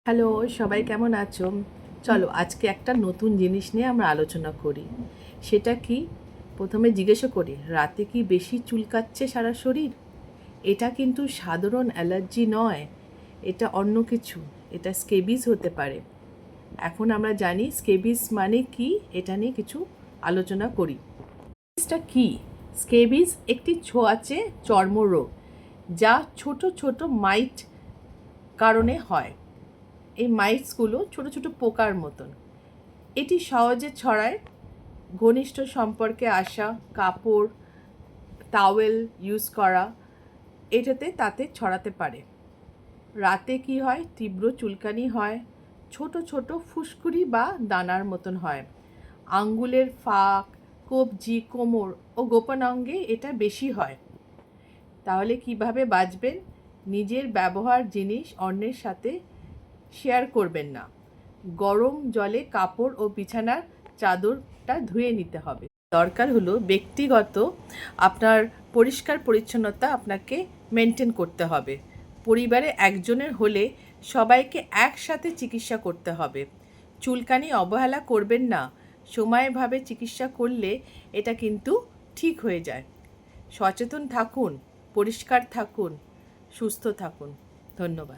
Hello, সবাই কেমন আছো? চলো আজকে একটা নতুন জিনিস নিয়ে আমরা আলোচনা করি। সেটা কি? প্রথমে জিজ্ঞাসা করি, রাতে কি বেশি চুলকাচ্ছে সারা শরীর? এটা কিন্তু সাধারণ অ্যালার্জি নয়, এটা অন্য কিছু। এটা স্কেবিস হতে পারে। এখন আমরা জানি স্কেবিস মানে কি, এটা নিয়ে কিছু আলোচনা করি। স্কেবিসটা কি? স্কেবিস একটি ছোঁয়াচে চর্মরোগ যা ছোট ছোট মাইট কারণে হয়। এই মাইটসগুলো ছোট ছোট পোকার মতন। এটি সহজে ছড়ায় ঘনিষ্ঠ সম্পর্কে আসা, কাপড়, টাওয়েল ইউজ করা, তাতে ছড়াতে পারে। রাতে কি হয়? তীব্র চুলকানি হয়, ছোট ছোট ফুসকুড়ি বা দানার মতন হয়। আঙ্গুলের ফাঁক, কবজি, কোমর ও গোপন অঙ্গে এটা বেশি হয়। তাহলে কিভাবে বাঁচবেন? নিজের ব্যবহার জিনিস অন্যের সাথে শেয়ার করবেন না। গরম জলে কাপড় ও বিছানার চাদরটা ধুয়ে নিতে হবে। দরকার হলো ব্যক্তিগত আপনার পরিষ্কার পরিচ্ছন্নতা আপনাকে মেনটেন করতে হবে। পরিবারে একজনের হলে সবাইকে একসাথে চিকিৎসা করতে হবে। চুলকানি অবহেলা করবেন না। সময়ভাবে চিকিৎসা করলে এটা কিন্তু ঠিক হয়ে যায়। সচেতন থাকুন, পরিষ্কার থাকুন, সুস্থ থাকুন। ধন্যবাদ।